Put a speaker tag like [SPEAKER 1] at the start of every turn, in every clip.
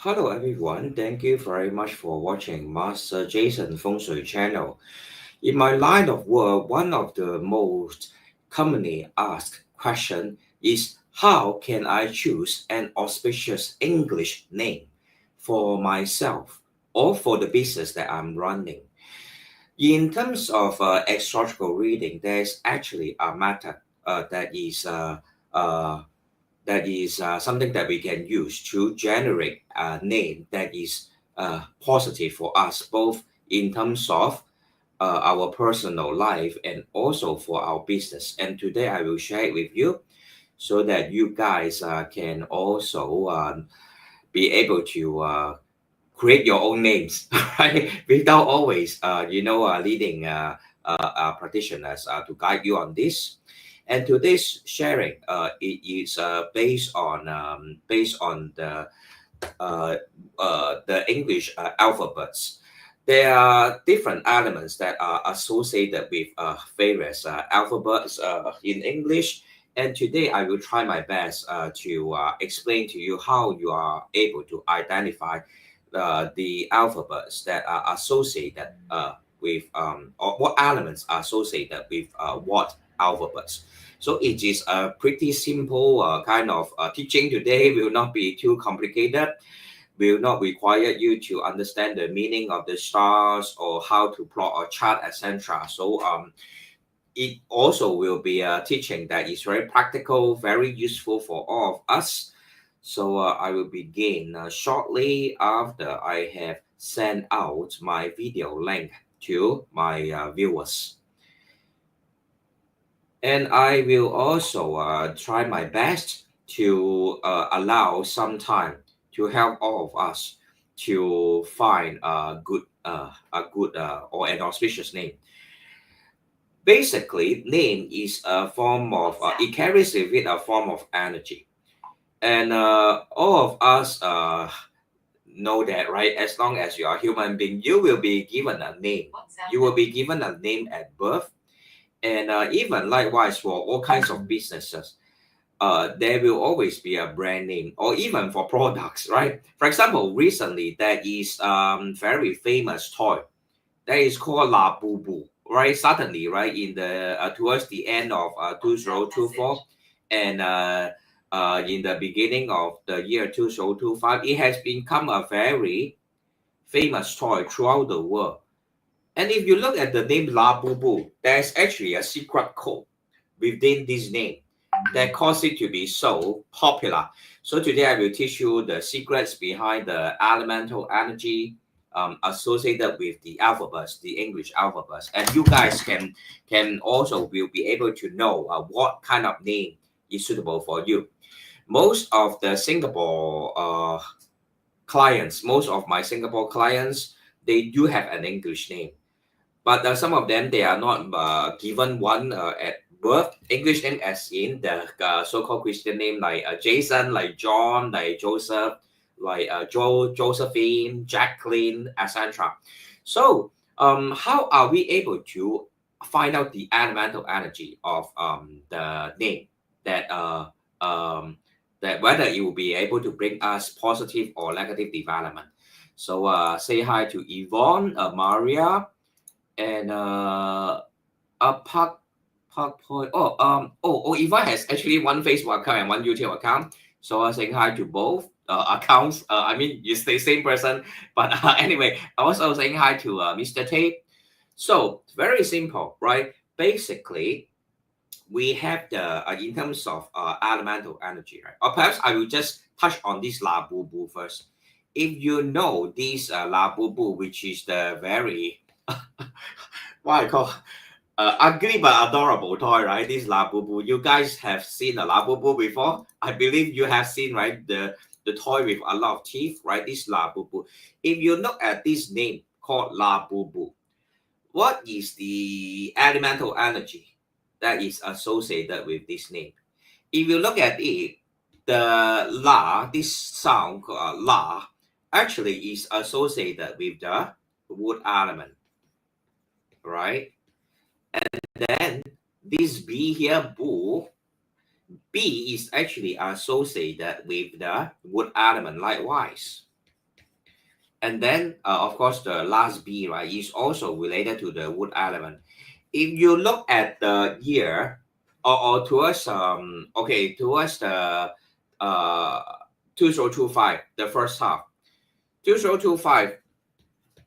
[SPEAKER 1] Hello everyone, thank you very much for watching Master Jason Feng Shui channel. In my line of work, one of the most commonly asked question is how can I choose an auspicious English name for myself or for the business that I'm running? In terms of astrological reading, there's actually a method uh, that is something that we can use to generate a name that is positive for us, both in terms of our personal life and also for our business. And today I will share it with you so that you guys can also be able to create your own names, right? Without always, leading practitioners to guide you on this. And today's sharing, it is based on the English alphabets. There are different elements that are associated with various alphabets in English. And today I will try my best to explain to you how you are able to identify the alphabets that are associated with, or what elements are associated with what alphabets. So it is a pretty simple kind of teaching today, will not be too complicated, will not require you to understand the meaning of the stars or how to plot a chart, etc. So it also will be a teaching that is very practical, very useful for all of us. So I will begin shortly after I have sent out my video link to my viewers. And I will also try my best to allow some time to help all of us to find a good or an auspicious name. Basically, name is a form of it carries with it a form of energy, and all of us know that, right? As long as you are a human being, you will be given a name. You will be given a name at birth, and even likewise for all kinds of businesses, there will always be a brand name, or even for products, right? For example, recently there is very famous toy that is called La Boo Boo, right? Suddenly, right, in the towards the end of 2024 and in the beginning of the year 2025, it has become a very famous toy throughout the world. And if you look at the name La Boo Boo, there's actually a secret code within this name that caused it to be so popular. So today I will teach you the secrets behind the elemental energy associated with the alphabets, the English alphabets, and you guys can also will be able to know what kind of name is suitable for you. Most of the Singapore clients, most of my Singapore clients, they do have an English name, but some of them they are not given one at birth. English name as in the so-called Christian name like Jason, like John, like Joseph, like Josephine, Jacqueline, etc. So how are we able to find out the elemental energy of the name that that whether it will be able to bring us positive or negative development? So say hi to Yvonne, Maria, and Park Point. Eva has actually one Facebook account and one YouTube account. So I'm saying hi to both accounts. I mean, it's the same person, but anyway, also saying hi to Mr. Tate. So very simple, right? Basically, we have the in terms of elemental energy, right? Or perhaps I will just touch on this La Boo Boo first. If you know this La Boo Boo, which is the very what I call ugly but adorable toy, right? This Labubu. You guys have seen a Labubu before? I believe you have seen, right? The toy with a lot of teeth, right? This Labubu. If you look at this name called Labubu, what is the elemental energy that is associated with this name? If you look at it, the La, this sound called La, actually is associated with the wood element, right? Then this B here, Boo, B is actually associated with the wood element likewise. And then, of course, the last B, right, is also related to the wood element. If you look at the year, or towards towards the uh 2025, the first half, 2025,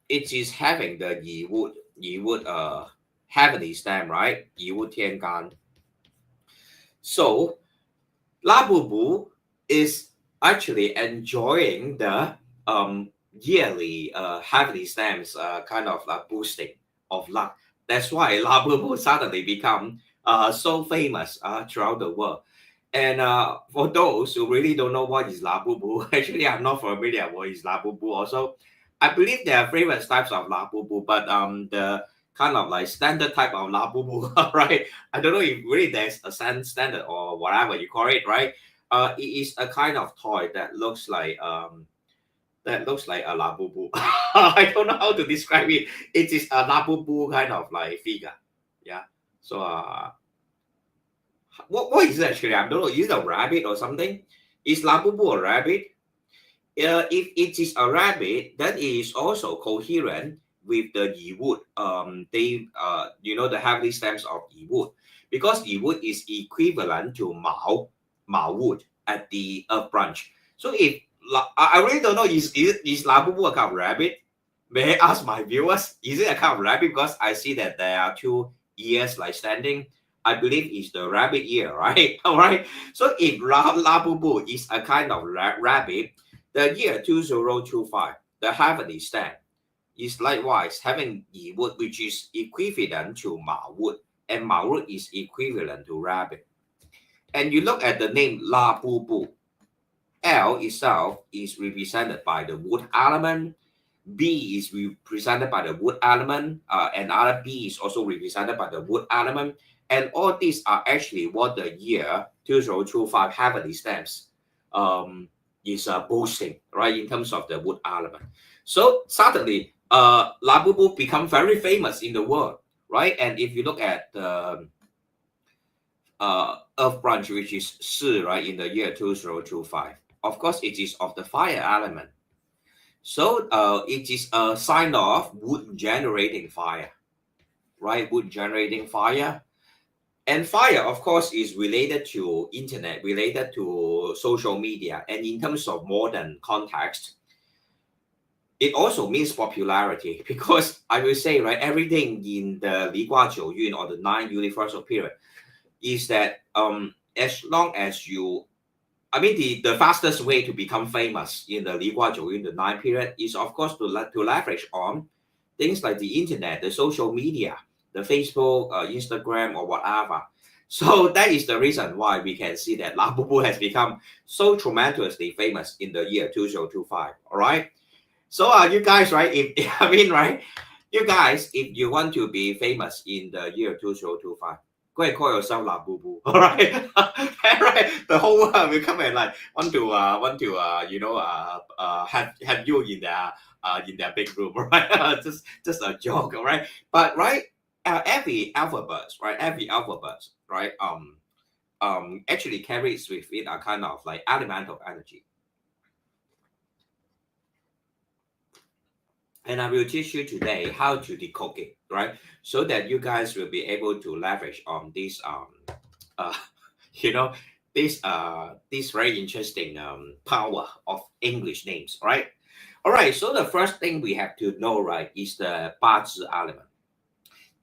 [SPEAKER 1] it is having the Yi Wood heavenly stem, right? Yi Wood Tian Gan. So La Bu Bu is actually enjoying the yearly heavenly stems kind of boosting of luck. That's why La Bu Bu suddenly become so famous throughout the world. And for those who really don't know what is La Bu Bu, actually I'm not familiar what is La Bu Bu. Also, I believe there are various types of La Bu Bu, but the kind of like standard type of La Bu Bu, right? I don't know if really there's a standard or whatever you call it, right? It is a kind of toy that looks like a Labubu. I don't know how to describe it. It is a Labubu kind of like figure. Yeah. So what is it actually? I don't know. Is it a rabbit or something? Is Labubu a rabbit? If it is a rabbit, that is also coherent with the Yi Wood. The heavenly stems of Yi Wood, because Yi Wood is equivalent to Mao Wood at the Earth branch. So if I really don't know, is Labubu a kind of rabbit? May I ask my viewers, is it a kind of rabbit? Because I see that there are two ears like standing. I believe it's the rabbit ear, right? All right. So if Labubu is a kind of rabbit, the year 2025, the heavenly stem, is likewise having Yi Wood, which is equivalent to Ma Wood, and Ma Wood is equivalent to rabbit. And you look at the name La Bu Bu. L itself is represented by the wood element. B is represented by the wood element. Another B is also represented by the wood element. And all these are actually what the year 2025 heavenly stems is boasting, right, in terms of the wood element. So suddenly, Labubu become very famous in the world, right? And if you look at the Earth branch, which is Shi, right, in the year 2025, of course, it is of the fire element. So it is a sign of wood generating fire, right? Wood generating fire. And fire, of course, is related to internet, related to social media. And in terms of modern context, it also means popularity, because I will say, right, everything in the Li Gua Jiu Yun, or the 9 universal period, is that as long as you, I mean, the fastest way to become famous in the Li Gua Jiu Yun, the 9 period, is of course to leverage on things like the internet, the social media, the Facebook, Instagram, or whatever. So that is the reason why we can see that Labubu has become so tremendously famous in the year 2025. All right. So you guys, right? If I mean, right, you guys, if you want to be famous in the year 2025, go and call yourself La Boo Boo. All right, right. The whole world will come and like want to have you in their big room, right? just a joke, all right. But right, every alphabet, right? Every alphabet, right? Actually carries with it a kind of like elemental energy. And I will teach you today how to decode it, right? So that you guys will be able to leverage on this uh you know this very interesting power of English names, right? All right, so the first thing we have to know, right, is the BaZi element.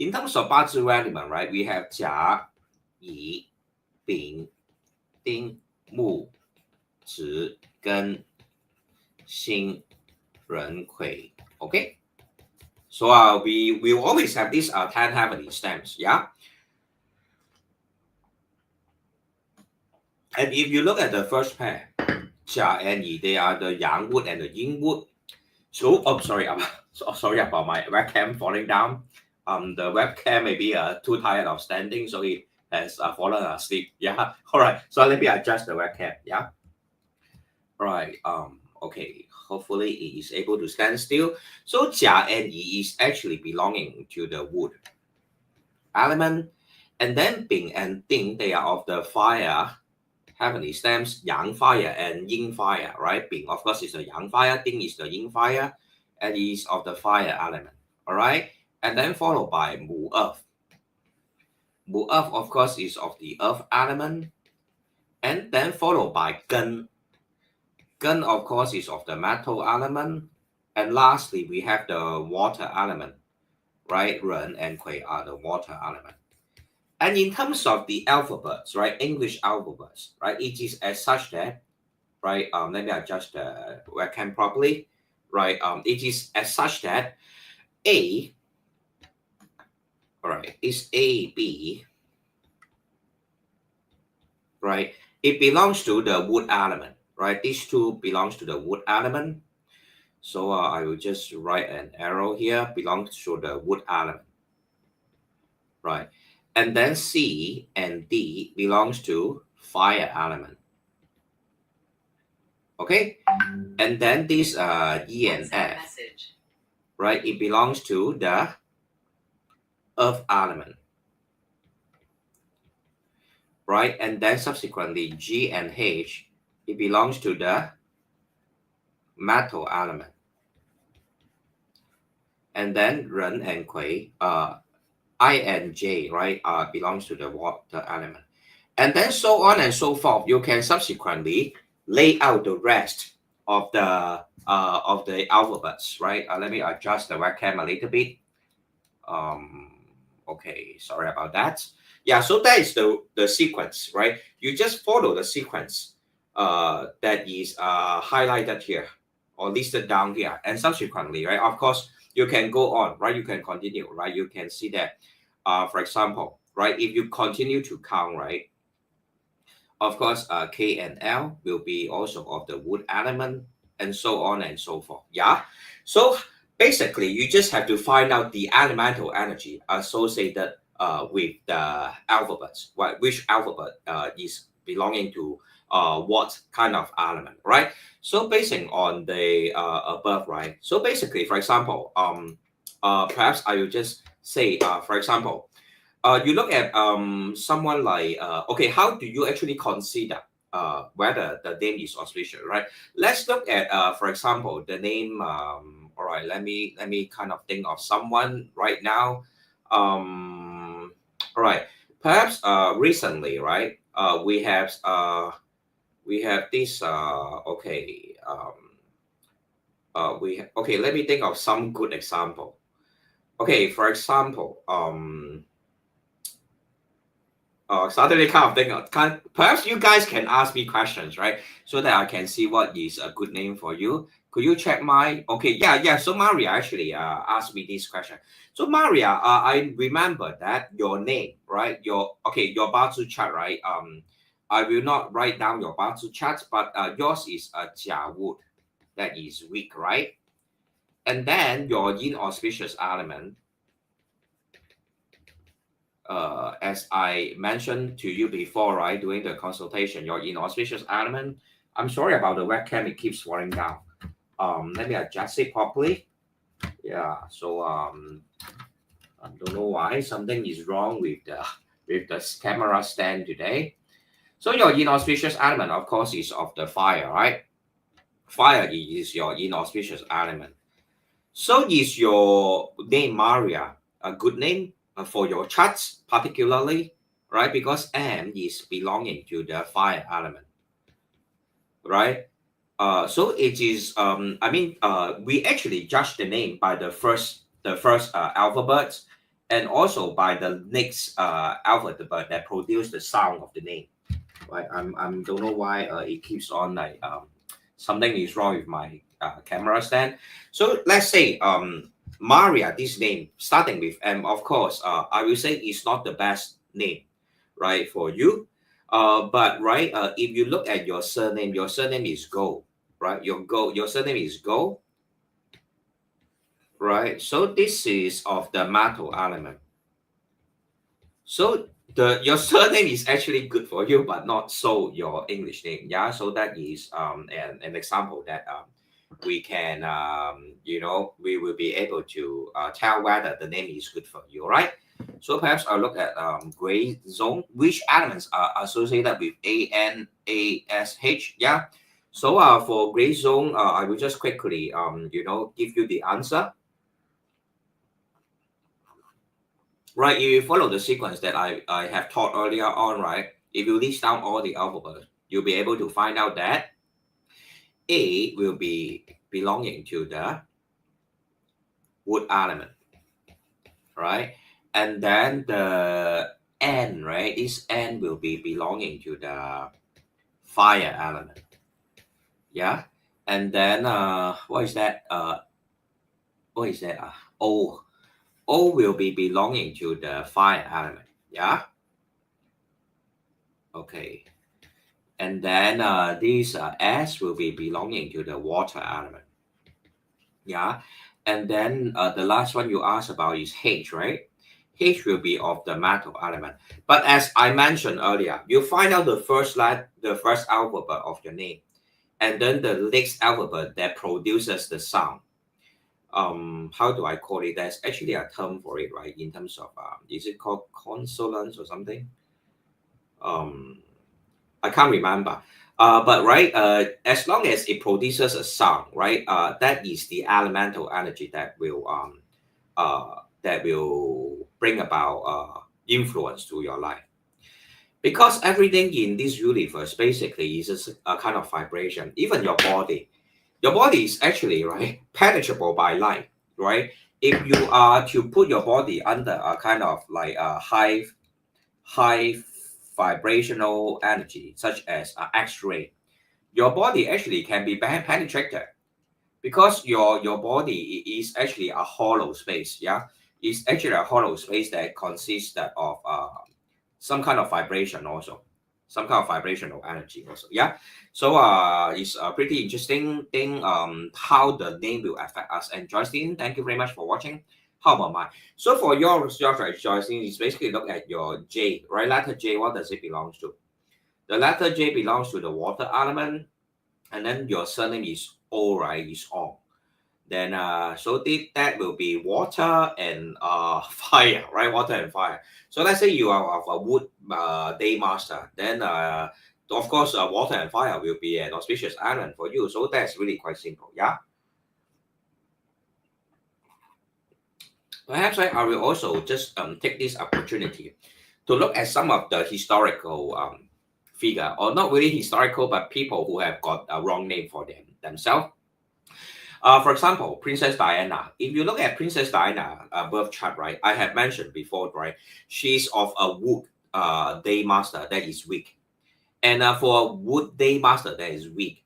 [SPEAKER 1] In terms of BaZi element, right, we have Jia, Yi, Bing, Ding, Mu, Zi, Gen, Xin, Ren, Kui. Okay, so we will always have these 10 heavenly stems, yeah. And if you look at the first pair, Jia and Yi, they are the Yang wood and the Yin wood. So, oh, sorry, sorry about my webcam falling down. The webcam may be too tired of standing, so it has fallen asleep. Yeah. All right. So let me adjust the webcam. Yeah. All right. Okay. Hopefully it is able to stand still. So Jia and Yi is actually belonging to the wood element, and then Bing and Ding, they are of the fire heavenly stems, Yang fire and Yin fire, right? Bing, of course, is the Yang fire, Ding is the Yin fire. and is of the fire element. All right, and then followed by Mu Earth. Mu Earth, of course, is of the earth element, and then followed by Gun. Gun, of course, is of the metal element, and lastly, we have the water element, right? Ren and Kui are the water element. And in terms of the alphabets, right, English alphabets, right, it is as such that, right, let me adjust the webcam properly, right, it is as such that A, all right, is A, B, right, it belongs to the wood element, right, these two belongs to the wood element. So I will just write an arrow here, belongs to the wood element, right, and then C and D belongs to fire element. Okay, and then this E and F, right, it belongs to the earth element, right, and then subsequently G and H, it belongs to the metal element, and then Ren and Kui, I and J, right, belongs to the water element, and then so on and so forth. You can subsequently lay out the rest of the alphabets, right? Let me adjust the webcam a little bit. Okay, sorry about that. Yeah, so that is the sequence, right? You just follow the sequence that is highlighted here or listed down here, and subsequently, right? Of course, you can go on, right? You can continue, right? You can see that, for example, right? If you continue to count, right? Of course, K and L will be also of the wood element, and so on and so forth. Yeah. So basically, you just have to find out the elemental energy associated with the alphabets, right? Which alphabet is belonging to what kind of element, right? So basing on the above, right? So basically, for example, perhaps I will just say, for example, you look at someone like okay, how do you actually consider whether the name is auspicious, right? Let's look at for example the name. All right, let me kind of think of someone right now. All right, perhaps recently, right? We have this okay. Okay. Let me think of some good example. Okay, for example, suddenly kind of think of, perhaps you guys can ask me questions, right? So that I can see what is a good name for you. Could you check my, okay, yeah. So Maria actually asked me this question. So Maria, I remember that your name, right? Your BaZi chart, right? I will not write down your BaZi chart, but yours is a Jia wood, that is weak, right? And then your inauspicious element, as I mentioned to you before, right, during the consultation, your inauspicious element. I'm sorry about the webcam; it keeps falling down. Let me adjust it properly. Yeah. So I don't know why something is wrong with the camera stand today. So your inauspicious element, of course, is of the fire, right? Fire is your inauspicious element. So is your name Maria a good name for your charts, particularly, right? Because M is belonging to the fire element, right? So it is. We actually judge the name by the first alphabet, and also by the next alphabet that produce the sound of the name, right? I'm don't know why it keeps on like something is wrong with my camera stand. So let's say Maria, this name starting with M, of course, I will say it's not the best name, right, for you. But right, if you look at your surname is Go, right? Your surname is Go, right? So this is of the metal element. So your surname is actually good for you, but not so your English name. Yeah. So that is an example that we can we will be able to tell whether the name is good for you, right? So perhaps I'll look at gray zone, which elements are associated with ANASH. Yeah. So for gray zone, I will just quickly give you the answer. Right, if you follow the sequence that I have taught earlier on, right? If you list down all the alphabets, you'll be able to find out that A will be belonging to the wood element, right? And then the N, right? This N will be belonging to the fire element. Yeah. And then what is that? What is that? O. O will be belonging to the fire element. Yeah. Okay. And then this S will be belonging to the water element. Yeah. And then the last one you asked about is H, right? H will be of the metal element. But as I mentioned earlier, you find out the first alphabet of your name, and then the next alphabet that produces the sound. How do I call it? There's actually a term for it, right? In terms of is it called consonants or something? Um, I can't remember. But right, as long as it produces a sound, right, that is the elemental energy that will bring about influence to your life. Because everything in this universe basically is a kind of vibration. Even your body is actually right penetrable by light, right? If you are to put your body under a kind of like a high vibrational energy, such as X-ray, your body actually can be penetrated because your body is actually a hollow space. Yeah, it's actually a hollow space that consists of some kind of vibration also, some kind of vibrational energy also. Yeah, so it's a pretty interesting thing. How the name will affect us. And Joycelyn, thank you very much for watching. How about mine? So for your Joycelyn, is basically look at your J, right? Letter J, what does it belong to? The letter J belongs to the water element, and then your surname is O, right? Is on. Then so that will be water and fire, right? Water and fire. So let's say you are of a wood day master, then of course water and fire will be an auspicious element for you. So that's really quite simple. Yeah. Perhaps I will also just take this opportunity to look at some of the historical figure, or not really historical, but people who have got a wrong name for themselves. For example, Princess Diana. If you look at Princess Diana birth chart, right, I have mentioned before, right, she's of a wood day master that is weak, and for a wood day master that is weak,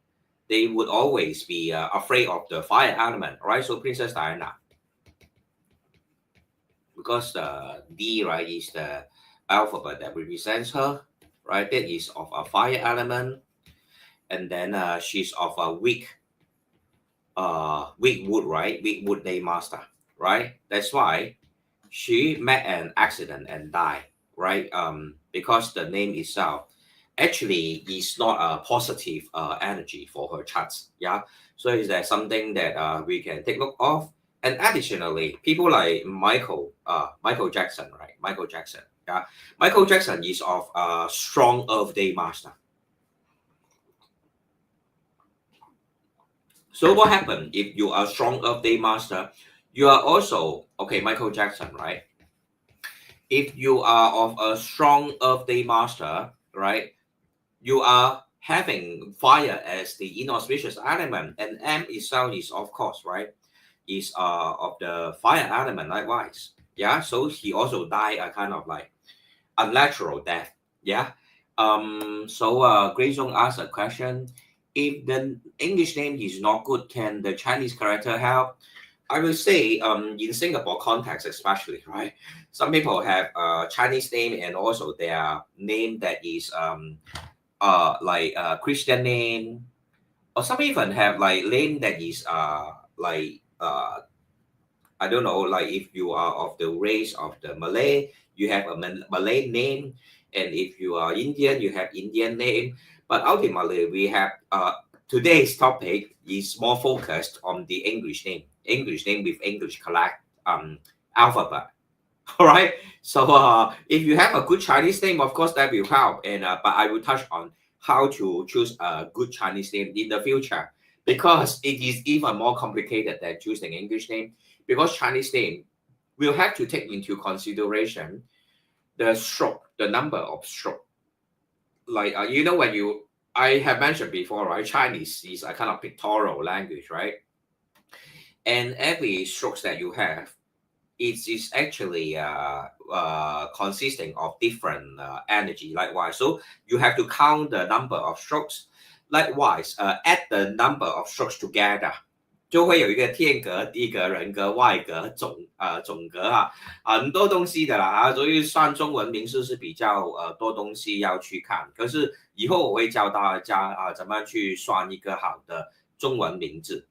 [SPEAKER 1] they would always be afraid of the fire element, right? So Princess Diana, because the D, right, is the alphabet that represents her, right? That is of a fire element, and then she's of a weak wood, right? Weak wood day master, right? That's why she met an accident and died, right? Because the name itself actually is not a positive energy for her charts. Yeah. So is that something that we can take note of? And additionally, people like Michael Jackson, right? Michael Jackson. Yeah. Michael Jackson is of a strong Earth Day master. So what happened if you are strong Earth Day master? You are also okay, Michael Jackson, right? If you are of a strong Earth Day master, right? You are having fire as the inauspicious element, and M itself is of course, right? Is of the fire element likewise. Yeah. So he also died a kind of like unnatural death. Yeah. So Grayson asked a question. If the English name is not good, can the Chinese character help? I will say, in Singapore context especially, right? Some people have a Chinese name and also their name that is like a Christian name, or some even have like name that is like I don't know, like if you are of the race of the Malay, you have a Malay name, and if you are Indian, you have Indian name. But ultimately, we have today's topic is more focused on the English name with English collect alphabet. All right. So if you have a good Chinese name, of course that will help. And but I will touch on how to choose a good Chinese name in the future, because it is even more complicated than choosing English name, because Chinese name will have to take into consideration the stroke, the number of stroke. Like you know, when you I have mentioned before, right? Chinese is a kind of pictorial language, right? And every strokes that you have, it is actually consisting of different energy. Likewise, so you have to count the number of strokes. Likewise, add the number of strokes together. 就会有一个天格、地格、人格、外格、总格很多东西的啦所以算中文名字是比较多东西要去看。可是以后我会教大家怎么去算一个好的中文名字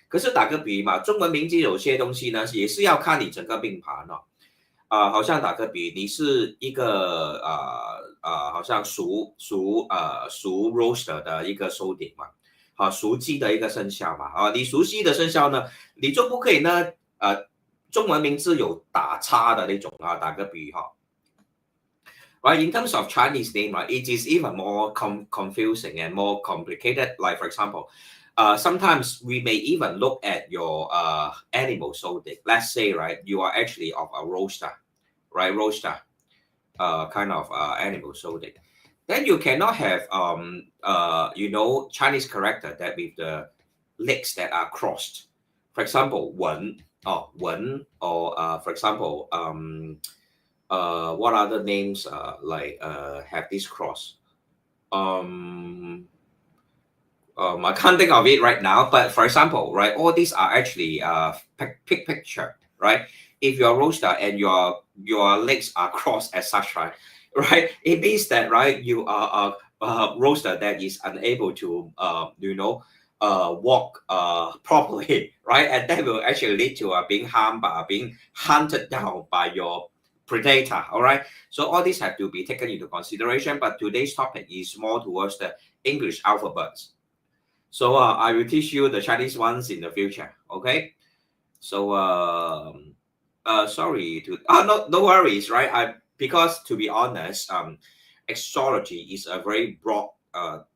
[SPEAKER 1] 可是打个比嘛，中文名字有些东西呢也是要看你整个命盘好像打个比，你是一个好像属 roaster 的一个收点嘛。属鸡的一个生肖嘛你属鸡的生肖呢，你就不可以呢中文名字有打叉的那种打个比Right, in terms of Chinese name, right, it is even more confusing and more complicated. Like for example, sometimes we may even look at your animal zodiac. Let's say, right, you are actually of a roaster, right, roaster, kind of animal zodiac. Then you cannot have Chinese character that with the legs that are crossed. For example, wen or for example what other names have this cross? I can't think of it right now, but for example, right, all these are actually picture, right? If you're a roaster and your legs are crossed as such, right, right, it means that right you are a roaster that is unable to walk properly, right, and that will actually lead to being harmed by being hunted down by your predator. All right, so all these have to be taken into consideration, but today's topic is more towards the English alphabets. So I will teach you the Chinese ones in the future. Okay. So sorry to no worries, right? Because to be honest, astrology is a very broad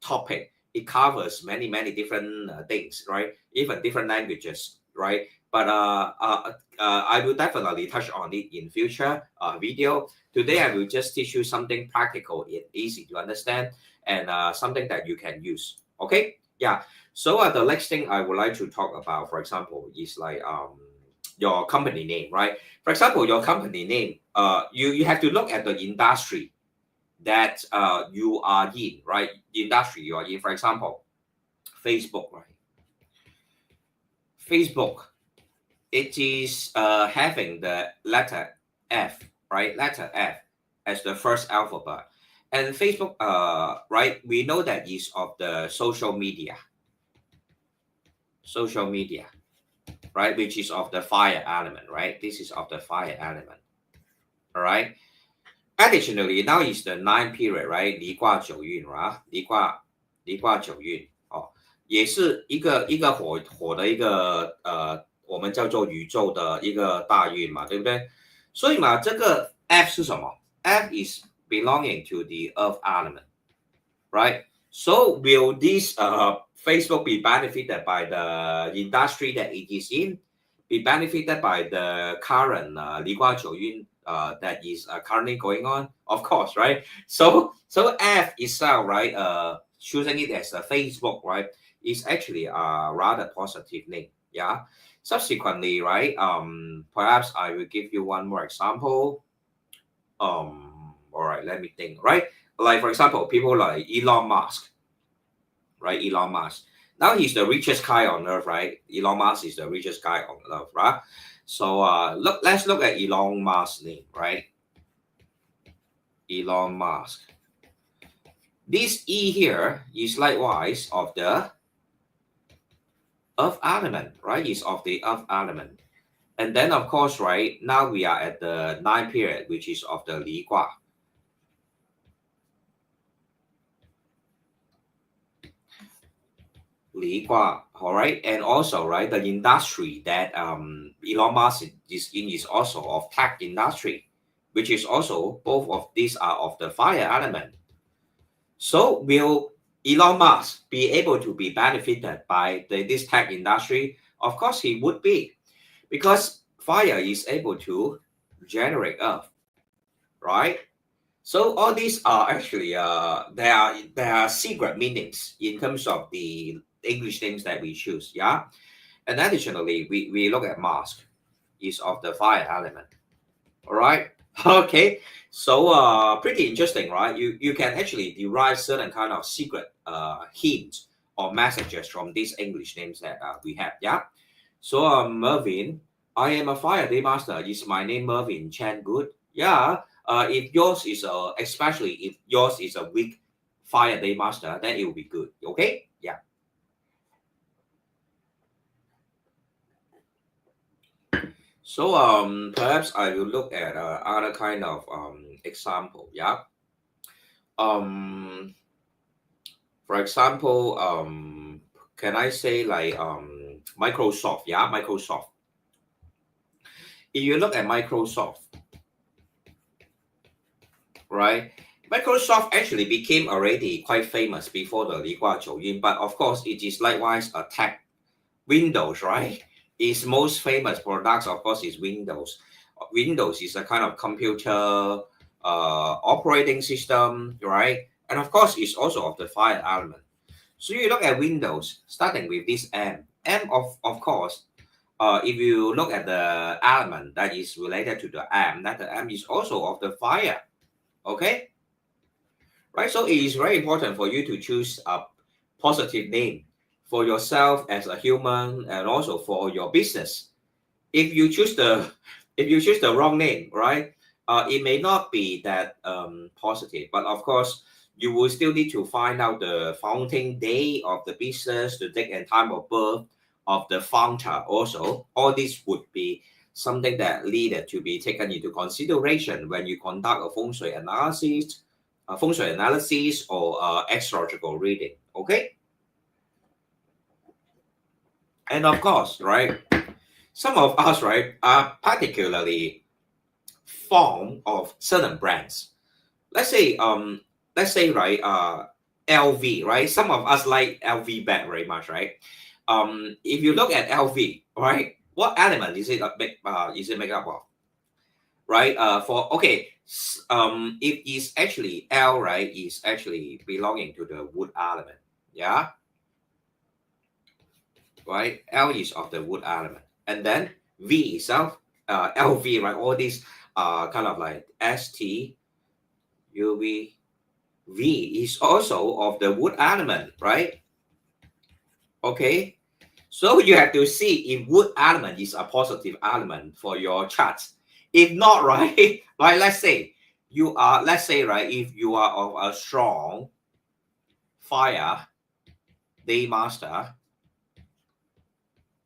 [SPEAKER 1] topic. It covers many different things, right? Even different languages, right? But I will definitely touch on it in future video. Today I will just teach you something practical and easy to understand, and something that you can use. Okay. Yeah. So the next thing I would like to talk about, for example, is like your company name, right? For example, your company name, you have to look at the industry that you are in, right? The industry you are in. For example, Facebook, right? Facebook, it is having the letter F, right? Letter F as the first alphabet. And Facebook, right, we know that is of the social media, right, which is of the fire element, right? This is of the fire element, all right? Additionally, now is the 9 period, right? 离卦九运 right? 离卦九运也是一个火的一个我们叫做宇宙的一个大运嘛，对不对？所以嘛，这个 F 是什么？ F is belonging to the earth element, right? So will this Facebook be benefited by the industry that it is in? Be benefited by the current 离卦九运 that is currently going on? Of course, right? So F itself, right? Choosing it as a Facebook, right, is actually a rather positive name. Yeah. Subsequently, right? Perhaps I will give you one more example. All right, let me think. Right, like for example, people like Elon Musk, right? Elon Musk. Now he's the richest guy on earth, right? Elon Musk is the richest guy on earth, right? So let's look at Elon Musk's name, right? Elon Musk. This E here is likewise of the earth element, right? Is of the earth element. And then of course, right, now we are at the 9 period, which is of the Li Gua. Li Gua, all right, and also right, the industry that Elon Musk is in is also of tech industry, which is also both of these are of the fire element. So will Elon Musk be able to be benefited by this tech industry? Of course he would be, because fire is able to generate earth, right? So all these are actually there are secret meanings in terms of the English names that we choose, yeah. And additionally, we look at Mars is of the fire element. All right. Okay. So pretty interesting, right? You can actually derive certain kind of secret hints or messages from these English names that we have. Yeah. So Mervin, I am a fire day master. Is my name Mervin Chan good? Yeah. If yours is especially if yours is a weak fire day master, then it will be good. Okay. Yeah. So perhaps I will look at other kind of example. Yeah. Um, for example, can I say like Microsoft? Yeah, Microsoft. If you look at Microsoft, right? Microsoft actually became already quite famous before the Li Gua Zhou Yin, but of course it is likewise a tech. Windows, right? Its most famous products, of course, is Windows. Windows is a kind of computer operating system, right? And of course, it's also of the fire element. So you look at Windows, starting with this M. M, of course, if you look at the element that is related to the M, that the M is also of the fire, okay? Right? So it is very important for you to choose a positive name for yourself as a human and also for your business. If you choose the if you choose the wrong name, right? It may not be that positive, but of course you will still need to find out the founding day of the business, the date and time of birth of the founder. Also, all this would be something that needed to be taken into consideration when you conduct a feng shui analysis or astrological reading. Okay, and of course, right, some of us, right, are particularly fond of certain brands. Let's say, right, LV, right? Some of us like LV bag very much, right? If you look at LV, right, what element is it is it made up of, right? For okay, it is actually L, right? Is actually belonging to the wood element, yeah, right? L is of the wood element, and then V itself, LV, right? All these kind of like ST, UV, V is also of the wood element, right? Okay, so you have to see if wood element is a positive element for your chart. If not, right, like let's say you are, let's say, right, if you are of a strong fire day master,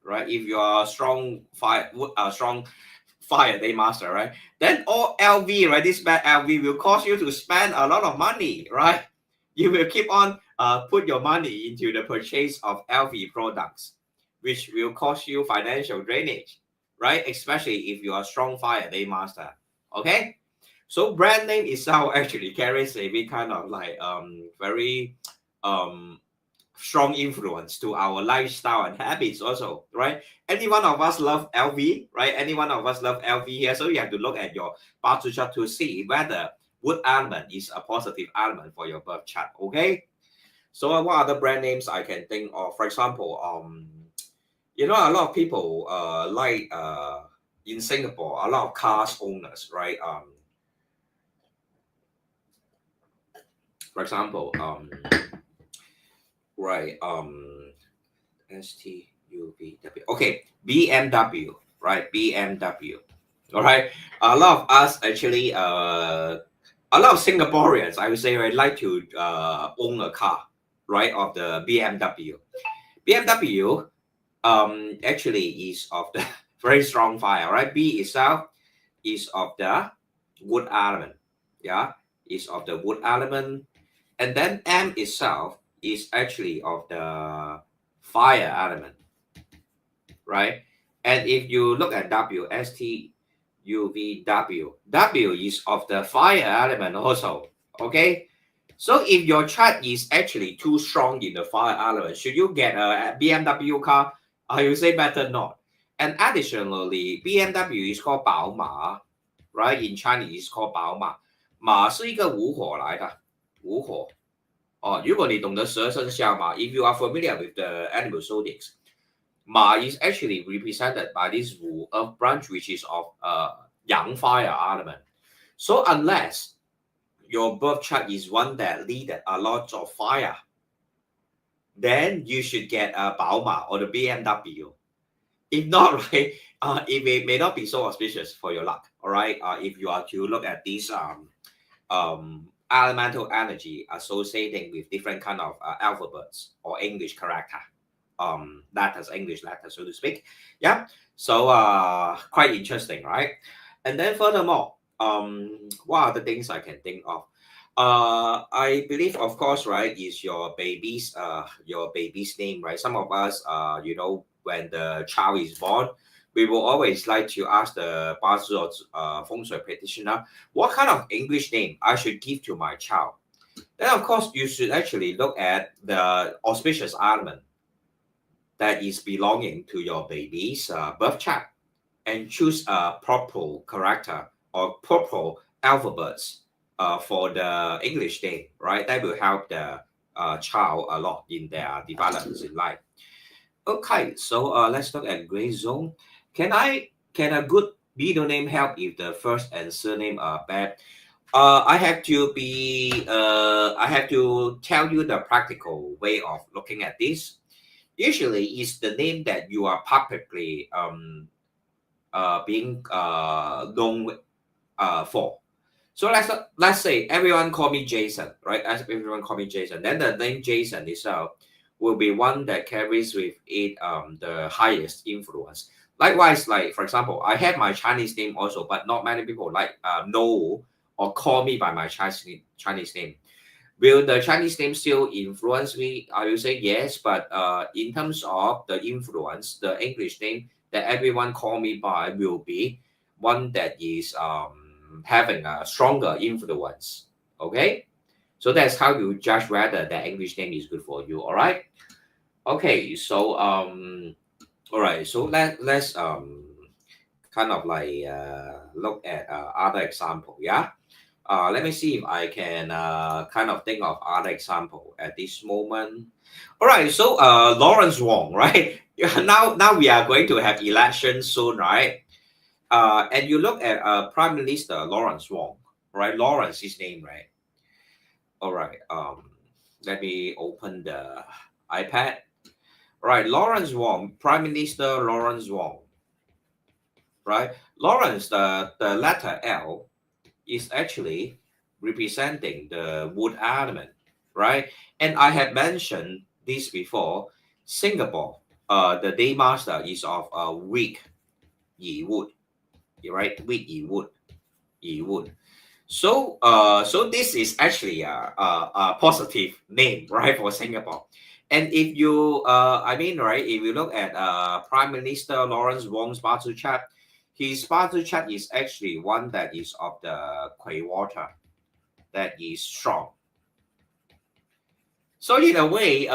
[SPEAKER 1] right? If you are a strong fire, strong fire day master, right? Then all LV, right? This bad LV will cause you to spend a lot of money, right? You will keep on put your money into the purchase of LV products, which will cause you financial drainage, right? Especially if you are a strong fire day master. Okay. So brand name itself actually carries a bit kind of like very um strong influence to our lifestyle and habits also, right? Any one of us love LV, right? Any one of us love LV here. So you have to look at your birth chart to see whether wood element is a positive element for your birth chart, okay? So what other brand names I can think of? For example, you know, a lot of people like in Singapore, a lot of cars owners, right? For example, right, STUVW. Okay, BMW, right? BMW. All right. A lot of us actually, a lot of Singaporeans, I would say, right, like to own a car, right, of the BMW. BMW actually is of the very strong fire, right? B itself is of the wood element, yeah, is of the wood element, and then M itself is actually of the fire element, right? And if you look at W, S T U V W, W is of the fire element also. Okay, So if your chart is actually too strong in the fire element, should you get a BMW car? I will say better not. And additionally, BMW is called 宝马 right? In Chinese, it's called 宝马。马是一个午火来的，午火。哦，如果你懂得12生肖嘛，if you are familiar with the animal zodiacs, Ma is actually represented by this Wu of branch, which is of yang fire element. So unless your birth chart is one that lead a lot of fire, then you should get a Bauma or the BMW. If not, right, it may not be so auspicious for your luck. All right, if you are to look at these elemental energy associating with different kind of alphabets or English character, letters, English letters, so to speak. Yeah. So quite interesting, right? And then furthermore, what are the things I can think of? I believe, of course, right, is your baby's name, right? Some of us, when the child is born, we will always like to ask the BaZi or feng shui practitioner, what kind of English name I should give to my child. Then, of course, you should actually look at the auspicious element that is belonging to your baby's birth chart and choose a proper character or proper alphabets for the English name, right? That will help the child a lot in their developments in life. Okay, so let's look at gray zone. Can a good middle name help if the first and surname are bad? I have to tell you the practical way of looking at this. Usually, it's the name that you are publicly being known for. So let's say everyone call me Jason, right? As everyone call me Jason, then the name Jason itself will be one that carries with it the highest influence. Likewise, like for example, I have my Chinese name also, but not many people like know or call me by my Chinese name. Will the Chinese name still influence me? I will say yes, but in terms of the influence, the English name that everyone call me by will be one that is having a stronger influence. Okay, so that's how you judge whether the English name is good for you. All right. Okay, so all right, so let's kind of like look at other example. Yeah. Let me see if I can kind of think of other example at this moment. All right, so Lawrence Wong, right? Now we are going to have election soon, right? And you look at Prime Minister Lawrence Wong, right? Lawrence, his name, right? All right. Let me open the iPad. All right, Lawrence Wong, Prime Minister Lawrence Wong, right? Lawrence, the letter L is actually representing the wood element, right? And I have mentioned this before. Singapore, the day master is of weak yi wood, right? Weak yi wood. So, so this is actually a positive name, right, for Singapore. And if you, right, if you look at Prime Minister Lawrence Wong's BaZi chart, his BaZi chart is actually one that is of the Kui water, that is strong. So in a way,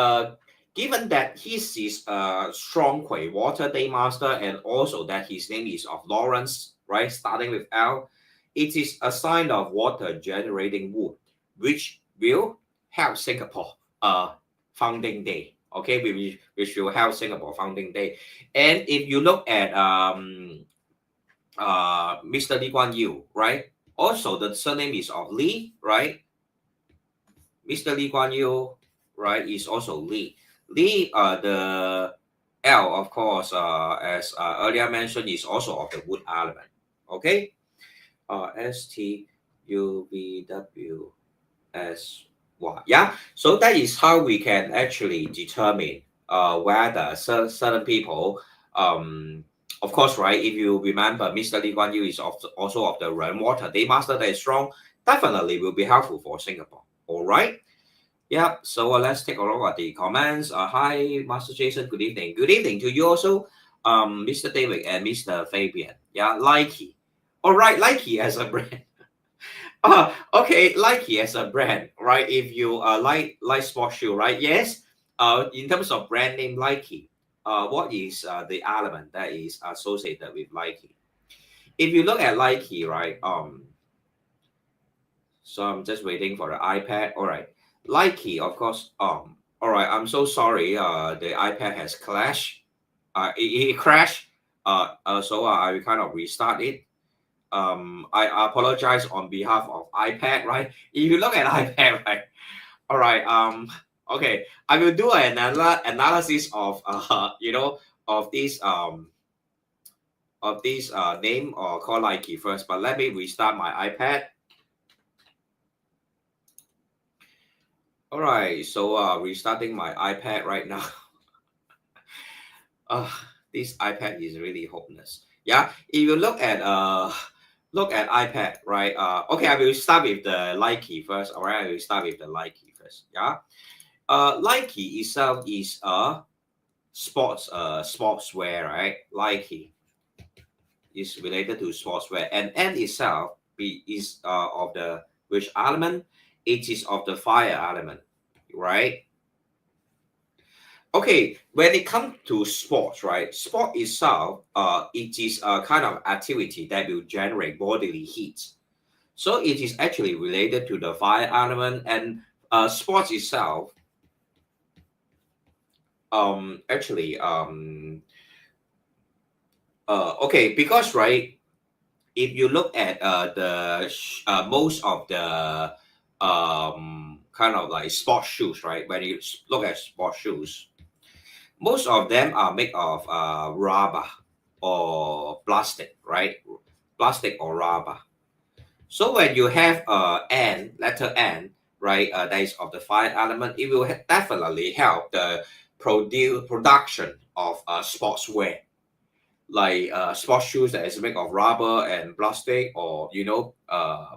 [SPEAKER 1] given that his is a strong Kui water day master, and also that his name is of Lawrence, right, starting with L, it is a sign of water generating wood, which will help Singapore founding day. Okay, which will help Singapore founding day. And if you look at Mr. Lee Kuan Yew, right? Also, the surname is of Lee, right? Mr. Lee Kuan Yew, right, is also Lee. Lee, the L, of course, as earlier mentioned, is also of the wood element. Okay, STUVWSY. Yeah, so that is how we can actually determine whether certain people, of course, right, if you remember, Mr. Lee Kuan Yew is also of the rainwater day master that is strong, definitely will be helpful for Singapore. All right. Yeah, so let's take a look at the comments. Hi, Master Jason. Good evening. Good evening to you also, Mr. David and Mr. Fabian. Yeah, Likey. All right, Likey as a brand. Okay, Nike as a brand, right? If you like sports shoe, right? Yes. In terms of brand name Nike, what is the element that is associated with Nike? If you look at Nike, right? So I'm just waiting for the iPad. All right, Nike, of course. All right. I'm so sorry. The iPad has crashed. It crashed. So I will kind of restart it. I apologize on behalf of iPad, right? If you look at iPad, right? All right. Okay. I will do an analysis of of these name or call Nike first. But let me restart my iPad. All right. So restarting my iPad right now. uh, this iPad is really hopeless. Yeah. If you look at iPad, right? Okay, I will start with the Nike first. All right, I will start with the Nike first. Yeah. Nike itself is a sportswear, right? Nike is related to sportswear, and N itself is of the which element? It is of the fire element, right? Okay, when it comes to sports, right? Sport itself, it is a kind of activity that will generate bodily heat. So it is actually related to the fire element, and sports itself actually okay, because right, if you look at most of the kind of like sports shoes, right? When you look at sports shoes, most of them are made of rubber or plastic, right? Plastic or rubber. So when you have N, letter N, right, that is of the fire element, it will definitely help the production of sportswear, like sports shoes that is made of rubber and plastic, or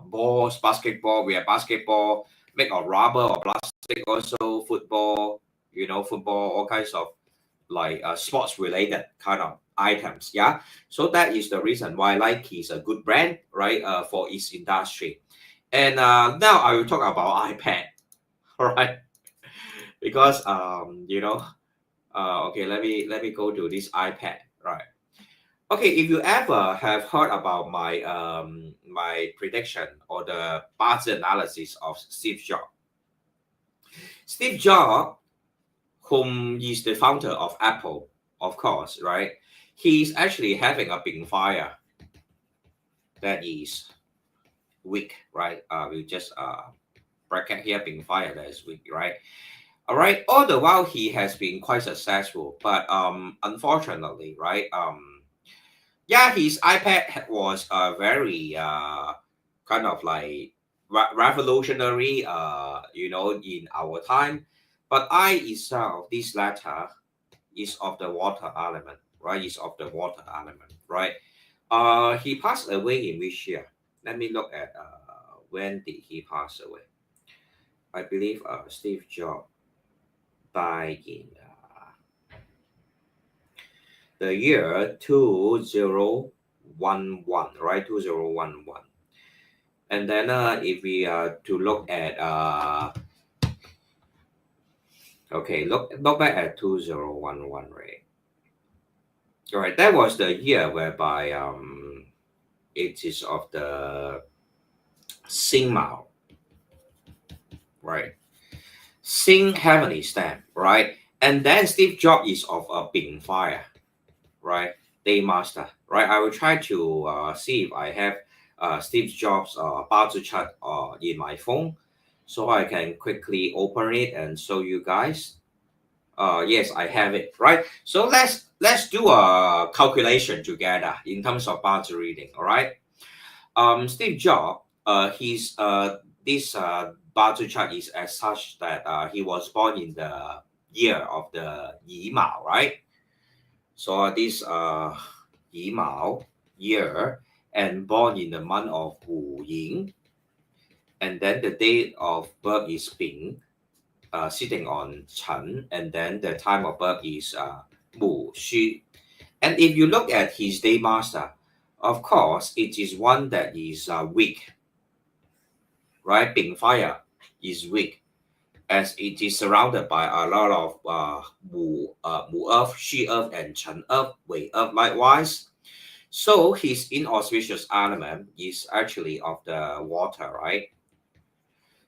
[SPEAKER 1] balls, basketball. We have basketball made of rubber or plastic. Also, football, football, all kinds of like sports related kind of items. Yeah, so that is the reason why Nike is a good brand, right? For its industry. And now I will talk about iPad. All right, because okay, let me go to this iPad. Right. Okay, if you ever have heard about my prediction or the BaZi analysis of Steve Jobs. Steve Jobs, whom is the founder of Apple, of course, right? He's actually having a big fire that is weak, right? We just bracket here big fire that is weak, right? All right. All the while he has been quite successful, but unfortunately, right? Yeah, his iPad was very kind of like revolutionary, in our time. But I itself, this letter is of the water element, right? Is of the water element, right? He passed away in which year? Let me look at when did he pass away? I believe Steve Jobs died in the year 2011, right? 2011. And then if we to look at okay, look back at 2011, right? All right, that was the year whereby it is of the Sing Mao, right? Sing heavenly stamp, right? And then Steve Jobs is of a Bing Fire, right? Day Master, right? I will try to see if I have Steve Jobs' BaZi chart in my phone, so I can quickly open it and show you guys. Yes, I have it, right? So let's do a calculation together in terms of BaZi reading, all right? Steve Jobs, his this BaZi chart is as such that he was born in the year of the Yi Mao, right? So this Yi Mao year and born in the month of Wu Ying, and then the date of birth is Bing, sitting on Chen, and then the time of birth is Mu Xu. And if you look at his day master, of course, it is one that is weak, right? Bing fire is weak as it is surrounded by a lot of Mu Earth, Shi Earth, and Chen Earth, Wei Earth likewise. So his inauspicious element is actually of the water, right?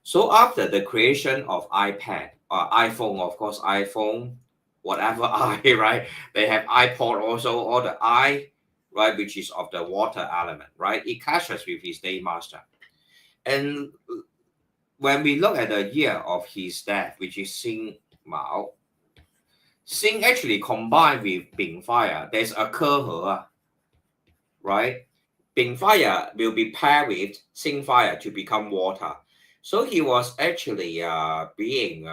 [SPEAKER 1] So after the creation of iPad, iPhone, of course, iPhone, whatever I, right? They have iPod also, or the I, right, which is of the water element, right? It clashes with his day master. And when we look at the year of his death, which is Xing Mao, Xing actually combined with Bing fire. There's a Ke, right? Bing fire will be paired with Xing fire to become water. So he was actually being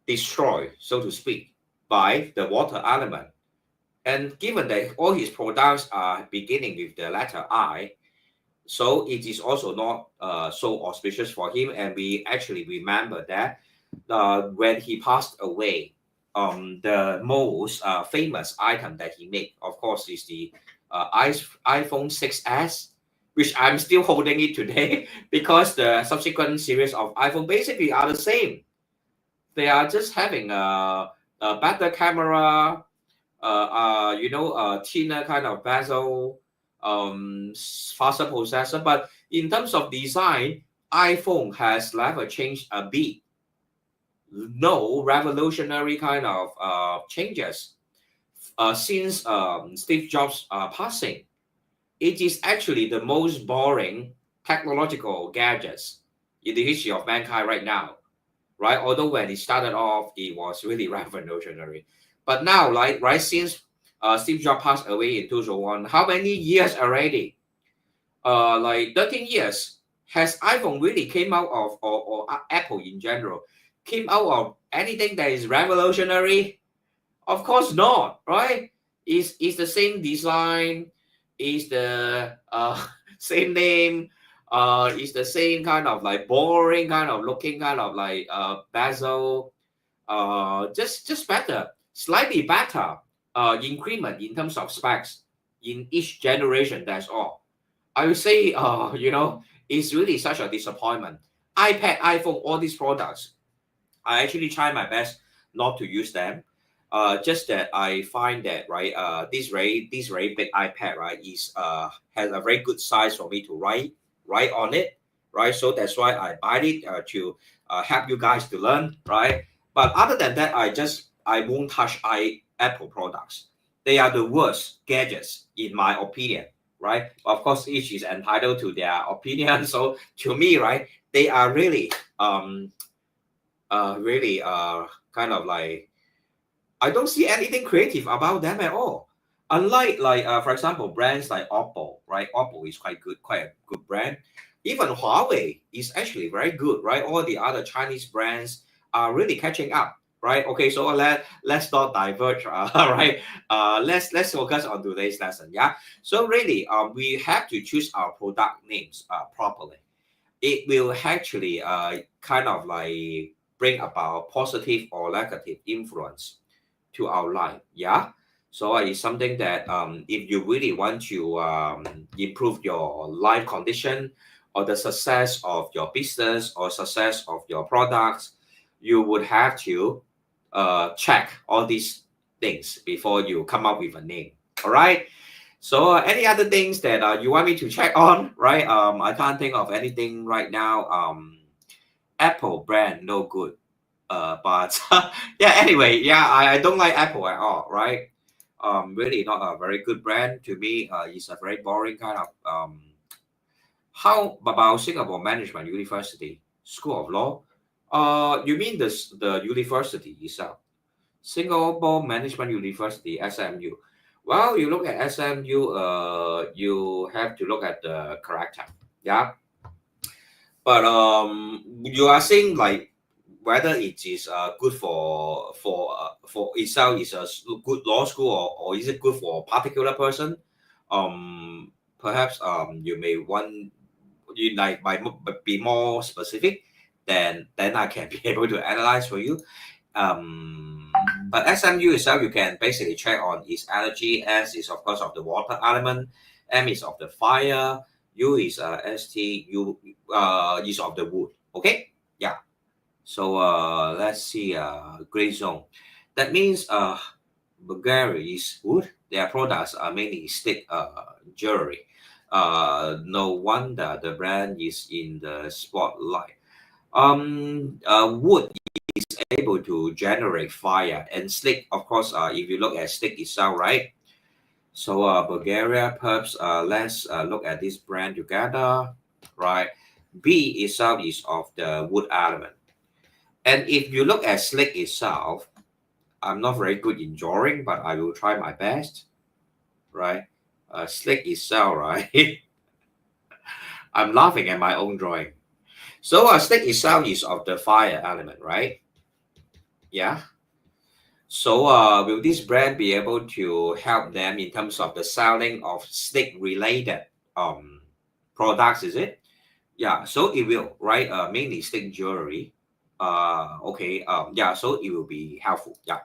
[SPEAKER 1] destroyed, so to speak, by the water element. And given that all his products are beginning with the letter I, so it is also not so auspicious for him. And we actually remember that when he passed away, the most famous item that he made, of course, is the iPhone 6s, which I'm still holding it today because the subsequent series of iPhone basically are the same. They are just having a better camera, thinner kind of bezel, faster processor. But in terms of design, iPhone has never changed a bit. No revolutionary kind of changes since Steve Jobs passing. It is actually the most boring technological gadgets in the history of mankind right now, right? Although when it started off, it was really revolutionary. But now, like right since Steve Jobs passed away in 2001, how many years already? Like 13 years. Has iPhone really came out of, or Apple in general, came out of anything that is revolutionary? Of course not, right? Is the same design, is the same name, is the same kind of like boring kind of looking kind of like bezel, just better, slightly better increment in terms of specs in each generation. That's all. I would say, it's really such a disappointment. iPad, iPhone, all these products, I actually try my best not to use them. Just that I find that right, this very big iPad right is has a very good size for me to write on it, right? So that's why I buy it to help you guys to learn, right? But other than that, I won't touch Apple products. They are the worst gadgets in my opinion, right? Of course, each is entitled to their opinion. So to me, right, they are really kind of like I don't see anything creative about them at all. Unlike like for example brands like Oppo, right? Oppo is quite a good brand. Even Huawei is actually very good, right? All the other Chinese brands are really catching up, right? Okay, so let's not diverge, right? Let's focus on today's lesson, yeah. So really, we have to choose our product names properly. It will actually kind of like bring about positive or negative influence to our life. Yeah. So it's something that if you really want to improve your life condition or the success of your business or success of your products, you would have to check all these things before you come up with a name. All right. So any other things that you want me to check on, right? I can't think of anything right now. Apple brand no good. But yeah. Anyway, yeah, I don't like Apple at all, right? Really not a very good brand to me. It's a very boring kind of. How about Singapore Management University School of Law? You mean the university itself? Singapore Management University, SMU. Well, you look at SMU, you have to look at the character. Yeah. But you are saying like whether it is good for itself is a good law school or is it good for a particular person? Perhaps you may want you like might be more specific, then I can be able to analyze for you. Um, but SMU itself, you can basically check on its energy. S is of course of the water element. M is of the fire. U is STU is of the wood. Okay, yeah. So let's see, gray zone. That means Bulgaria is wood. Their products are mainly stick jewelry. No wonder the brand is in the spotlight. Wood is able to generate fire, and stick, of course, if you look at stick itself, right? So Bulgaria, perhaps let's look at this brand together, right? B itself is of the wood element. And if you look at slick itself, I'm not very good in drawing, but I will try my best, right? Slick itself, right? I'm laughing at my own drawing. So slick itself is of the fire element, right? Yeah. So will this brand be able to help them in terms of the selling of stick related um, products, is it? Yeah, so it will, right? Mainly stick jewelry. Okay. Yeah, so it will be helpful. Yeah.